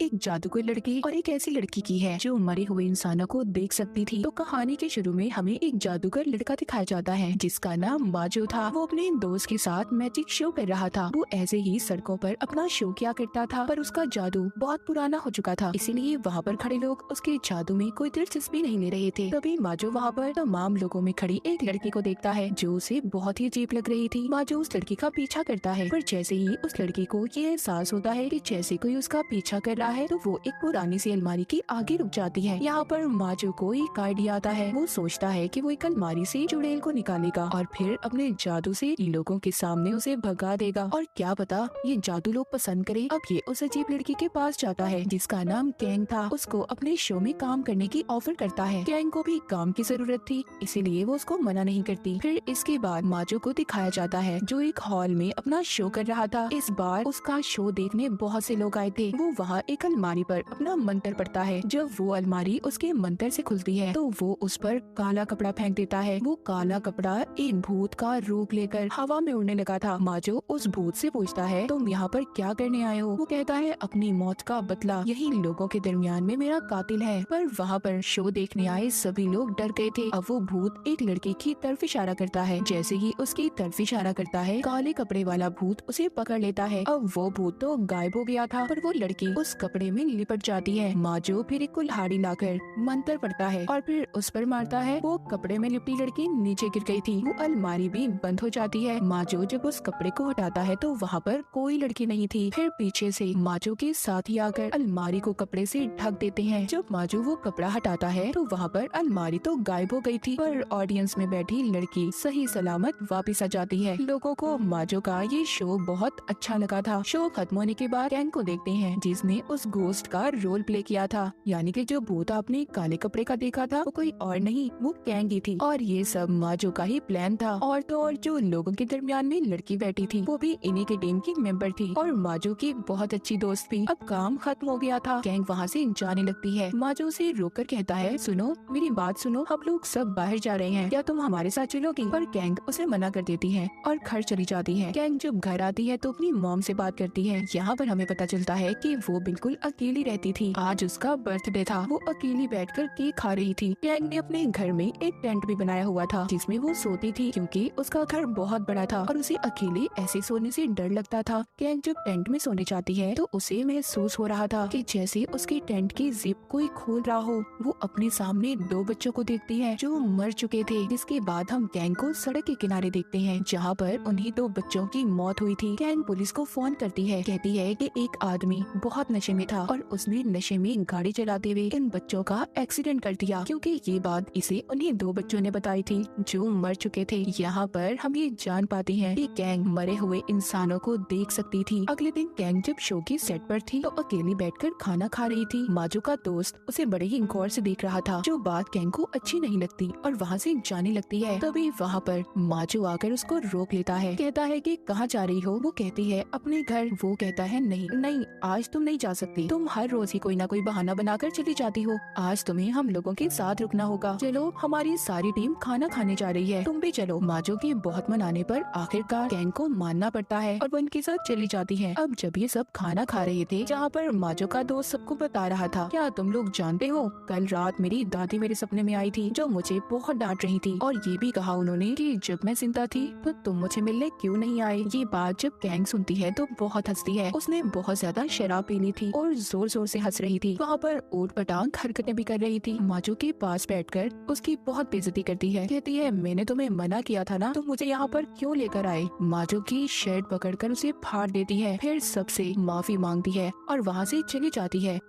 एक जादूगर लड़के और एक ऐसी लड़की की है जो मरे हुए इंसानों को देख सकती थी। तो कहानी के शुरू में हमें एक जादूगर लड़का दिखाया जाता है जिसका नाम माजो था। वो अपने दोस्त के साथ मैजिक शो कर रहा था। वो ऐसे ही सड़कों पर अपना शो किया करता था, पर उसका जादू बहुत पुराना हो चुका था, इसीलिए वहाँ पर खड़े लोग उसके जादू में कोई दिलचस्पी नहीं ले रहे थे। तभी माजो वहाँ पर तमाम लोगों में खड़ी एक लड़की को देखता है जो उसे बहुत ही अजीब लग रही थी। माजो उस लड़की का पीछा करता है, पर जैसे ही उस लड़की को ये एहसास होता है कि जैसे कोई उसका पीछा कर रहा है तो वो एक पुरानी सी अलमारी की आगे रुक जाती है। यहाँ पर माजो को एक आइडिया आता है। वो सोचता है कि वो एक अलमारी से चुड़ैल को निकालेगा और फिर अपने जादू से लोगों के सामने उसे भगा देगा। और क्या पता ये जादू लोग पसंद करे। अब ये उस अजीब लड़की के पास जाता है जिसका नाम कैंग था। उसको अपने शो में काम करने की ऑफर करता है। कैंग को भी काम की जरूरत थी, इसीलिए वो उसको मना नहीं करती। फिर इसके बाद माजो को दिखाया जाता है जो एक हॉल में अपना शो कर रहा था। इस बार उसका शो देखने बहुत से लोग आए थे। वो वहाँ एक अलमारी पर अपना मंत्र पढ़ता है। जब वो अलमारी उसके मंत्र से खुलती है तो वो उस पर काला कपड़ा फेंक देता है। वो काला कपड़ा एक भूत का रूप लेकर हवा में उड़ने लगा था। माजो उस भूत से पूछता है तुम यहाँ पर क्या करने आए हो? वो कहता है अपनी मौत का बदला, यही लोगों के दरमियान में मेरा कातिल है। पर वहाँ पर शो देखने आए सभी लोग डर गए थे। अब वो भूत एक लड़की की तरफ इशारा करता है। जैसे ही उसकी तरफ इशारा करता है काले कपड़े वाला भूत उसे पकड़ लेता है। अब वो भूत तो गायब हो गया था, पर वो लड़की उस कपड़े में लिपट जाती है। माजो फिर एक कुल्हाड़ी लाकर मंत्र पढ़ता है और फिर उस पर मारता है। वो कपड़े में लिपटी लड़की नीचे गिर गई थी। वो अलमारी भी बंद हो जाती है। माजो जब उस कपड़े को हटाता है तो वहाँ पर कोई लड़की नहीं थी। फिर पीछे से माजो के साथी आकर अलमारी को कपड़े से ढक देते हैं। जब माजो वो कपड़ा हटाता है तो वहाँ पर अलमारी तो गायब हो गई थी, पर ऑडियंस में बैठी लड़की सही सलामत वापस आ जाती है। लोगों को माजो का ये शो बहुत अच्छा लगा था। शो खत्म होने के बाद कैंग को देखते हैं जिसने उस घोस्ट का रोल प्ले किया था, यानी कि जो भूत आपने काले कपड़े का देखा था वो कोई और नहीं, वो कैंग ही थी। और ये सब माजो का ही प्लान था। और तो और जो लोगों के दरमियान में लड़की बैठी थी वो भी इन्हीं के टीम की मेंबर थी और माजो की बहुत अच्छी दोस्त भी। अब काम खत्म हो गया था। कैंग वहाँ से जाने लगती है। माजो से रोककर कहता है सुनो मेरी बात सुनो, हम लोग सब बाहर जा रहे हैं, क्या तुम हमारे साथ चलोगी? पर कैंग उसे मना कर देती है और घर चली जाती है। कैंग जब घर आती है तो अपनी मॉम से बात करती है। यहाँ पर हमें पता चलता है कि वो बिल्कुल अकेली रहती थी। आज उसका बर्थडे था। वो अकेली बैठकर केक खा रही थी। कैंग ने अपने घर में एक टेंट भी बनाया हुआ था जिसमें वो सोती थी, क्योंकि उसका घर बहुत बड़ा था और उसे अकेले ऐसे सोने से डर लगता था। कैंग जब टेंट में सोने जाती है तो उसे महसूस हो रहा था कि जैसे उसके टेंट की जिप कोई खोल रहा हो। वो अपने सामने दो बच्चों को देखती है जो मर चुके थे। जिसके बाद हम कैंग को सड़क के किनारे देखते हैं जहाँ पर उन्हीं दो बच्चों की मौत हुई थी। कैंग पुलिस को फोन करती है, कहती है कि एक आदमी बहुत नशे में था और उसने नशे में गाड़ी चलाते हुए इन बच्चों का एक्सीडेंट कर दिया, क्योंकि ये बात इसे उन्हीं दो बच्चों ने बताई थी जो मर चुके थे। यहाँ पर हम ये जान पाते हैं कि कैंग मरे हुए इंसानों को देख सकती थी। अगले दिन कैंग जब शो की सेट पर थी तो अकेली बैठकर खाना खा रही थी। माजो का दोस्त उसे बड़े ही गौर से देख रहा था, जो बात कैंग को अच्छी नहीं लगती और वहाँ से जाने लगती है। तभी वहाँ पर माजो आकर उसको रोक लेता है, कहता है कि कहाँ जा रही हो? वो कहती है अपने घर। वो कहता है नहीं नहीं, आज तुम नहीं जा सकती। तुम हर रोज ही कोई ना कोई बहाना बनाकर चली जाती हो। आज तुम्हें हम लोगों के साथ रुकना होगा। चलो हमारी सारी टीम खाना खाने जा रही है, तुम भी चलो। माजो के बहुत मनाने पर आखिरकार कैंग को मानना पड़ता है और वो उनके साथ चली जाती है। अब जब ये सब खाना खा रहे थे, जहाँ पर माजो का दोस्त सबको बता रहा था, क्या तुम लोग जानते हो कल रात मेरी दादी मेरे सपने में आई थी जो मुझे बहुत डांट रही थी और ये भी कहा उन्होंने कि जब मैं जिंदा थी तो तुम मुझे मिलने क्यों नहीं आए। ये बात जब कैंग सुनती है तो बहुत हंसती है। उसने बहुत ज्यादा शराब पी ली थी और जोर जोर से हंस रही थी। वहाँ पर ऊट पटांग हरकतें भी कर रही थी। माजो के पास बैठकर उसकी बहुत बेइज्जती करती है, कहती है मैंने तुम्हें मना किया था ना, तुम मुझे यहाँ पर क्यों लेकर आए? माजो की शर्ट पकड़कर उसे फाड़ देती है, फिर सबसे माफी मांगती है और वहाँ से चली जाती है।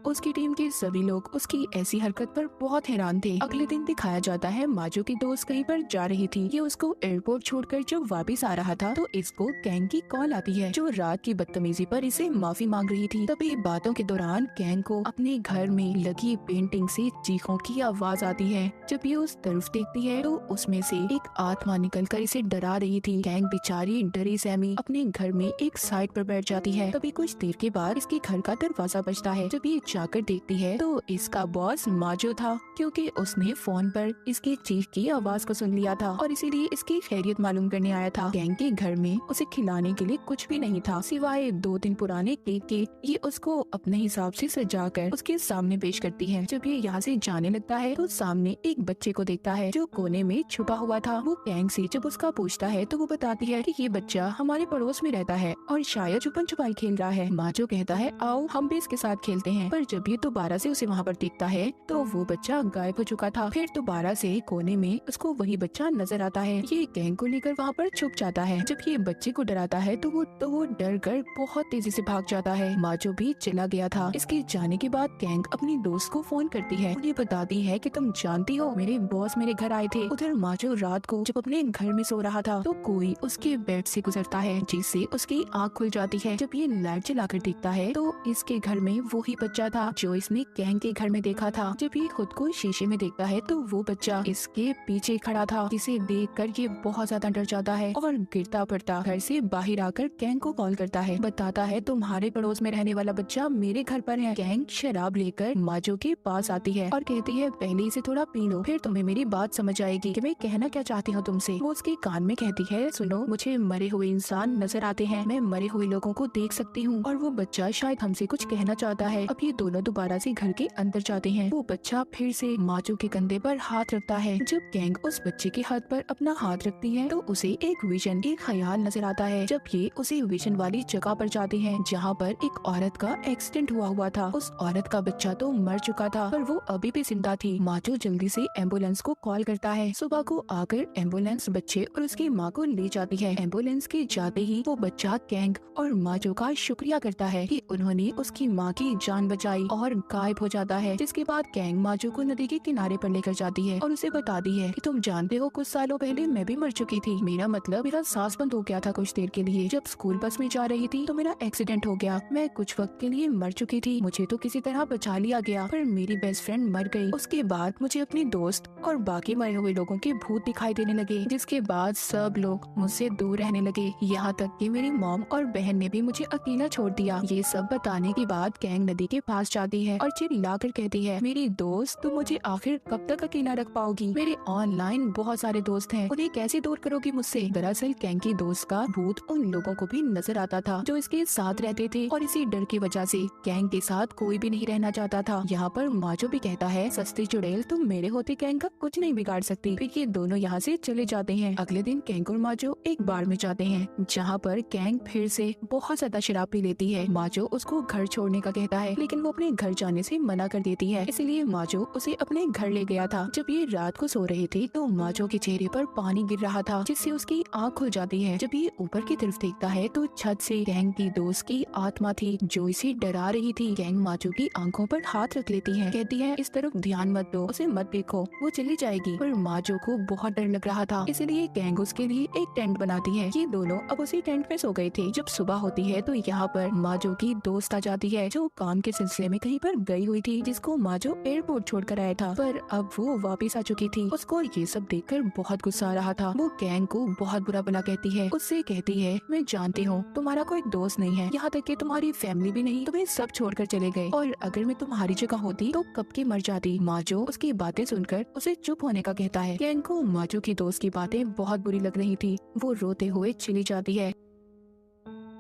उसकी टीम के सभी लोग उसकी ऐसी हरकत पर बहुत हैरान थे। अगले दिन दिखाया जाता है माजो की दोस्त कहीं पर जा रही थी। ये उसको एयरपोर्ट छोड़कर जब वापस आ रहा था तो इसको कैंग की कॉल आती है जो रात की बदतमीजी पर इसे माफी मांग रही थी। तभी बातों के दौरान कैंग को अपने घर में लगी पेंटिंग से चीखों की आवाज आती है। जब ये उस तरफ देखती है तो उसमें से एक आत्मा निकलकर इसे डरा रही थी। कैंग बेचारी डरी सहमी अपने घर में एक साइड पर बैठ जाती है। तभी कुछ देर के बाद इसके घर का दरवाजा बजता है। जब ये जाकर देखती है तो इसका बॉस माजो था, क्योंकि उसने फोन पर इसकी चीख की आवाज को सुन लिया था और इसीलिए इसकी खैरियत मालूम करने आया था। कैंग के घर में उसे खिलाने के लिए कुछ भी नहीं था सिवाय 2-3 पुराने केक के। ये उसको अपने हिसाब से सजाकर उसके सामने पेश करती है। जब ये यहाँ से जाने लगता है तो सामने एक बच्चे को देखता है जो कोने में छुपा हुआ था। वो कैंग से जब उसका पूछता है तो वो बताती है कि ये बच्चा हमारे पड़ोस में रहता है और शायद छुपन छुपाई खेल रहा है। माजो कहता है आओ हम भी इसके साथ खेलते हैं, पर जब ये दोबारा से उसे वहाँ पर देखता है तो वो बच्चा गायब हो चुका था। फिर दोबारा से कोने में उसको वही बच्चा नजर आता है। ये कैंग को लेकर वहाँ पर छुप जाता है। जब ये बच्चे को डराता है तो वो डर कर बहुत तेजी से भाग जाता है। माजो भी चला गया था। इसके जाने के बाद कैंग अपनी दोस्त को फोन करती है। उन्हें बताती है कि तुम जानती हो मेरे बॉस मेरे घर आए थे। उधर माजो रात को जब अपने घर में सो रहा था तो कोई उसके बेड से गुजरता है जिससे उसकी आँख खुल जाती है। जब ये लाइट जलाकर देखता है तो इसके घर में वही बच्चा था जो इसने कैंग के घर में देखा था। जब ये खुद को शीशे में देखता है तो वो बच्चा इसके पीछे खड़ा था, जिसे देखकर ये बहुत ज्यादा डर जाता है और गिरता पड़ता घर से बाहर आकर कैंग को कॉल करता है। बताता है तुम्हारे पड़ोस में रहने वाला बच्चा मेरे घर पर है। कैंग शराब लेकर माजो के पास आती है और कहती है पहले इसे थोड़ा पी लो, फिर तुम्हें मेरी बात समझ आएगी कि मैं कहना क्या चाहती हूँ तुमसे। वो उसके कान में कहती है सुनो, मुझे मरे हुए इंसान नजर आते हैं, मैं मरे हुए लोगों को देख सकती हूँ और वो बच्चा शायद हमसे कुछ कहना चाहता है। अब ये दोनों दोबारा से घर के अंदर जाते हैं। वो बच्चा फिर से माजो के कंधे पर हाथ रखता है। जब कैंग उस बच्चे के हाथ पर अपना हाथ रखती है तो उसे एक विजन, एक ख्याल नजर आता है। जब ये उसी विजन वाली जगह पर जाते हैं जहाँ पर एक औरत का एक्सीडेंट हुआ था। उस औरत का बच्चा तो मर चुका था पर वो अभी भी जिंदा थी। माजो जल्दी से एम्बुलेंस को कॉल करता है। सुबह को आकर एम्बुलेंस बच्चे और उसकी माँ को ले जाती है। एम्बुलेंस के जाते ही वो बच्चा कैंग और माजो का शुक्रिया करता है कि उन्होंने उसकी माँ की जान बचाई और गायब हो जाता है। जिसके बाद कैंग माजो को नदी के किनारे पर लेकर जाती है और उसे बताती है कि तुम जानते हो कुछ सालों पहले मैं भी मर चुकी थी। मेरा सांस बंद हो गया था कुछ देर के लिए। जब स्कूल बस में जा रही थी तो मेरा एक्सीडेंट हो गया। मैं कुछ वक्त के लिए मर चुकी थी। मुझे तो किसी तरह बचा लिया गया पर मेरी बेस्ट फ्रेंड मर गई। उसके बाद मुझे अपनी दोस्त और बाकी मरे हुए लोगों के भूत दिखाई देने लगे, जिसके बाद सब लोग मुझसे दूर रहने लगे। यहाँ तक कि मेरी मॉम और बहन ने भी मुझे अकेला छोड़ दिया। ये सब बताने के बाद कैंग नदी के पास जाती है और चिल्लाकर कहती है मेरी दोस्त, तुम मुझे आखिर कब तक अकेला रख पाओगी? मेरे ऑनलाइन बहुत सारे दोस्त हैं, उन्हें कैसे दूर करोगी मुझसे? दरअसल कैंग की दोस्त का भूत उन लोगों को भी नजर आता था जो इसके साथ रहते थे और इसी डर की वजह से कैंग के साथ कोई भी नहीं रहना चाहता था। यहाँ पर माजो भी कहता है सस्ती चुड़ैल, तुम मेरे होते कैंग का कुछ नहीं बिगाड़ सकती। फिर ये दोनों यहाँ से चले जाते हैं। अगले दिन कैंग और माजो एक बार में जाते हैं जहाँ पर कैंग फिर से बहुत ज्यादा शराब पी लेती है। माजो उसको घर छोड़ने का कहता है लेकिन वो अपने घर जाने से मना कर देती है, इसलिए माजो उसे अपने घर ले गया था। जब ये रात को सो रहे थे तो माजो के चेहरे पर पानी गिर रहा था जिससे उसकी आँख खुल जाती है। जब ये ऊपर की तरफ देखता है तो छत से कैंग की दोस्त की आत्मा थी जो इसे डरा रही थी। कैंग माजो की आंखों पर हाथ रख लेती है, कहती है इस तरफ ध्यान मत दो, उसे मत देखो, वो चली जाएगी। पर माजो को बहुत डर लग रहा था, इसलिए कैंग उसके लिए एक टेंट बनाती है। ये दोनों अब उसी टेंट में सो गए थे। जब सुबह होती है तो यहाँ पर माजो की दोस्त आ जाती है जो काम के सिलसिले में कहीं पर गई हुई थी, जिसको माजो एयरपोर्ट छोड़कर आया था, पर अब वो वापस आ चुकी थी। उसको ये सब देखकर बहुत गुस्सा आ रहा था। वो कैंग को बहुत बुरा भला कहती है, उससे कहती है मैं जानती हूँ तुम्हारा कोई दोस्त नहीं है, यहाँ तक कि तुम्हारी फैमिली भी नहीं, तुम्हें सब छोड़कर चले गए और अगर मैं तुम्हारी जगह होती तो कब की मर जाती। माजो उसकी बातें सुनकर उसे चुप होने का कहता है। कैंग को माजो की दोस्त की बातें बहुत बुरी लग रही थी, वो रोते हुए चली जाती है।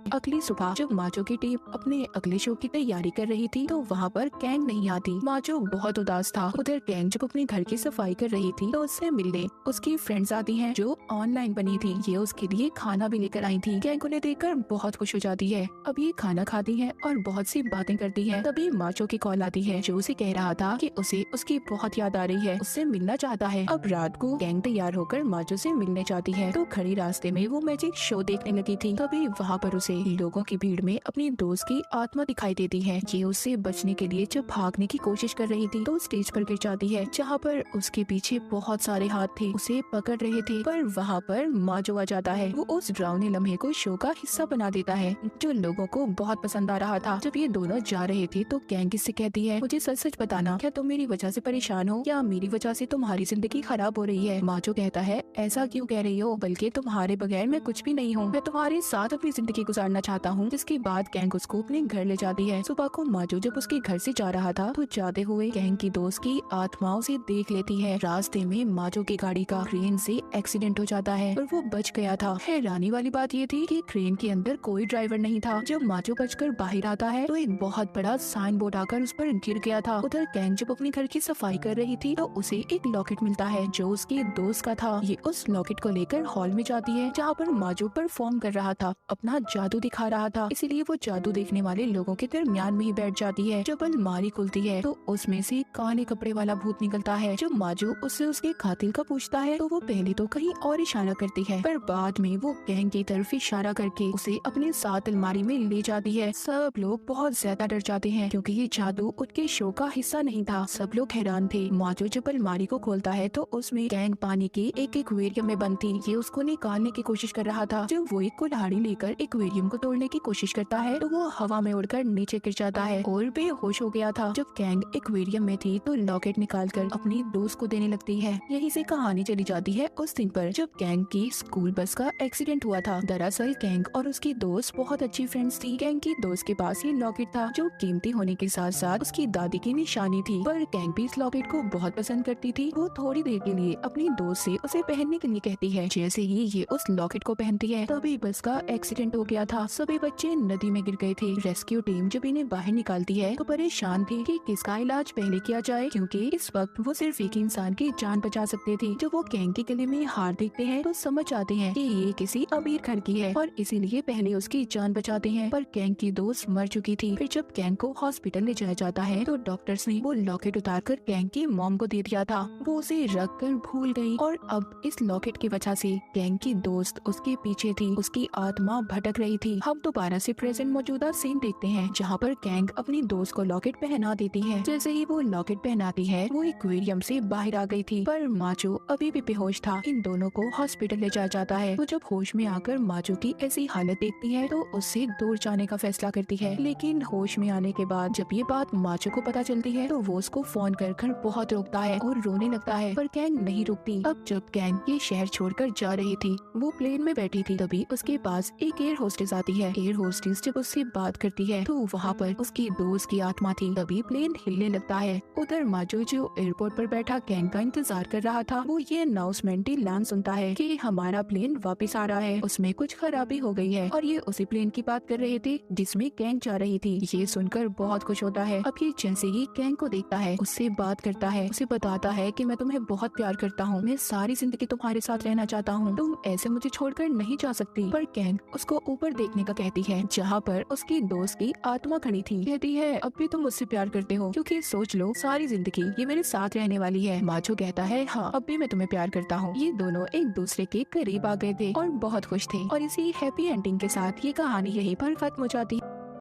अगली सुबह जब माजो की टीम अपने अगले शो की तैयारी कर रही थी तो वहाँ पर कैंग नहीं आती। माजो बहुत उदास था। उधर कैंग जब अपने घर की सफाई कर रही थी तो उससे मिलने उसकी फ्रेंड्स आती हैं जो ऑनलाइन बनी थी। ये उसके लिए खाना भी लेकर आई थी। कैंग उन्हें देखकर बहुत खुश हो जाती है। अब ये खाना खाती है और बहुत सी बातें करती है। तभी माजो की कॉल आती है जो उसे कह रहा था कि उसे उसकी बहुत याद आ रही है, उससे मिलना चाहता है। अब रात को कैंग तैयार होकर माजो से मिलने जाती है तो खड़ी रास्ते में वो मैजिक शो देखने लगी थी। तभी वहाँ पर उसे लोगों की भीड़ में अपनी दोस्त की आत्मा दिखाई देती है। ये उससे बचने के लिए जब भागने की कोशिश कर रही थी तो स्टेज पर गिर जाती है जहाँ पर उसके पीछे बहुत सारे हाथ थे, उसे पकड़ रहे थे। पर वहाँ पर माजो आ जाता है। वो उस डरावने लम्हे को शो का हिस्सा बना देता है जो लोगों को बहुत पसंद आ रहा था। जब ये दोनों जा रहे थे तो कैंग इससे कहती है मुझे सच सच बताना, क्या तुम मेरी वजह से परेशान हो या मेरी वजह से तुम्हारी जिंदगी खराब हो रही है? माजो कहता है ऐसा क्यों कह रही हो, बल्कि तुम्हारे बगैर मैं कुछ भी नहीं हूँ, मैं तुम्हारे साथ अपनी जिंदगी गुजार मारना चाहता हूँ। जिसके बाद गैंग उसको अपने घर ले जाती है। सुबह को माजो जब उसके घर से जा रहा था तो जाते हुए गैंग की दोस्त की आत्मा उसे देख लेती है। रास्ते में माजो की गाड़ी का क्रेन से एक्सीडेंट हो जाता है और वो बच गया था। हैरानी वाली बात ये थी कि क्रेन के अंदर कोई ड्राइवर नहीं था। जब माजो बचकर बाहर आता है तो एक बहुत बड़ा साइन बोर्ड आकर उस पर गिर गया था। उधर गैंग जब अपने घर की सफाई कर रही थी तो उसे एक लॉकेट मिलता है जो उसके दोस्त का था। ये उस लॉकेट को लेकर हॉल में जाती है जहाँ पर माजो परफॉर्म कर रहा था, अपना जादू दिखा रहा था। इसीलिए वो जादू देखने वाले लोगों के दरमियान में ही बैठ जाती है। जब अलमारी खुलती है तो उसमें से काले कपड़े वाला भूत निकलता है। जब माजो उससे उसके कातिल का पूछता है तो वो पहले तो कहीं और इशारा करती है, पर बाद में वो गैंग की तरफ इशारा करके उसे अपने साथ अलमारी में ले जाती है। सब लोग बहुत ज्यादा डर जाते हैं क्योंकि ये जादू उनके शो का हिस्सा नहीं था। सब लोग हैरान थे। माजो जब अलमारी को खोलता है तो उसमें गैंग पानी के एक एक्वेरियम में बंद थी। ये उसको निकालने की कोशिश कर रहा था। जब वो एक कुल्हाड़ी लेकर एक्वेरियम को तोड़ने की कोशिश करता है तो वो हवा में उड़कर नीचे गिर जाता है और बेहोश हो गया था। जब गैंग एक्वेरियम में थी तो लॉकेट निकालकर अपनी दोस्त को देने लगती है। यहीं से कहानी चली जाती है उस दिन पर जब गैंग की स्कूल बस का एक्सीडेंट हुआ था। दरअसल गैंग और उसकी दोस्त बहुत अच्छी फ्रेंड्स थी। गैंग की दोस्त के पास ये लॉकेट था जो कीमती होने के साथ साथ उसकी दादी की निशानी थी, पर गैंग भी इस लॉकेट को बहुत पसंद करती थी। वो थोड़ी देर के लिए अपनी दोस्त से उसे पहनने के लिए कहती है। जैसे ही ये उस लॉकेट को पहनती है तभी बस का एक्सीडेंट हो गया था। सभी बच्चे नदी में गिर गए थे। रेस्क्यू टीम जब इन्हें बाहर निकालती है तो परेशान थी कि किसका इलाज पहले किया जाए, क्योंकि इस वक्त वो सिर्फ एक इंसान की जान बचा सकते थे। जब वो गैंग के गले में हार देखते हैं तो समझ आते हैं कि ये किसी अमीर घर की है और इसीलिए पहले उसकी जान बचाते हैं। पर गैंग की दोस्त मर चुकी थी। फिर जब गैंग को हॉस्पिटल ले जाया जाता है तो डॉक्टर्स ने वो लॉकेट उतारकर गैंग की मॉम को दे दिया था। वो उसे रख कर भूल गई और अब इस लॉकेट की वजह से गैंग की दोस्त उसके पीछे थी। उसकी आत्मा भटक रही थी। हम दोबारा से प्रेजेंट मौजूदा सीन देखते हैं जहाँ पर गैंग अपनी दोस्त को लॉकेट पहना देती है। जैसे ही वो लॉकेट पहनाती है वो एक्वेरियम से बाहर आ गई थी, पर माजो अभी भी बेहोश था। इन दोनों को हॉस्पिटल ले जाया जाता है। तो जब होश में आकर माजो की ऐसी हालत देखती है तो उससे दूर जाने का फैसला करती है। लेकिन होश में आने के बाद जब ये बात माजो को पता चलती है तो वो उसको फोन कर बहुत रोकता है और रोने लगता है, पर गैंग नहीं रुकती। अब जब गैंग ये शहर छोड़कर जा रही थी वो प्लेन में बैठी थी, तभी उसके पास एक एयर होस्टेस आती है। एयर होस्टेस जब उससे बात करती है तो वहाँ पर उसकी दोस्त की आत्मा थी। तभी प्लेन हिलने लगता है। उधर माजो जो एयरपोर्ट पर बैठा गैंग का इंतजार कर रहा था वो ये अनाउंसमेंट ऐलान सुनता है कि हमारा प्लेन वापस आ रहा है, उसमें कुछ खराबी हो गई है। और ये उसी प्लेन की बात कर रहे थे जिसमें गैंग जा रही थी। ये सुनकर बहुत खुश होता है। अब ये जैसे ही गैंग को देखता है उससे बात करता है, उसे बताता है कि मैं तुम्हें बहुत प्यार करता हूँ, मैं सारी जिंदगी तुम्हारे साथ रहना चाहता हूँ, तुम ऐसे मुझे छोड़कर नहीं जा सकती। पर गैंग उसको ऊपर देखने का कहती है जहाँ पर उसकी दोस्त की आत्मा खड़ी थी। कहती है अब भी तुम मुझसे प्यार करते हो, क्योंकि सोच लो सारी जिंदगी ये मेरे साथ रहने वाली है। माजो कहता है हाँ अब भी मैं तुम्हें प्यार करता हूँ। ये दोनों एक दूसरे के करीब आ गए थे और बहुत खुश थे। और इसी हैप्पी एंडिंग के साथ ये कहानी यहीं पर खत्म हो जाती है।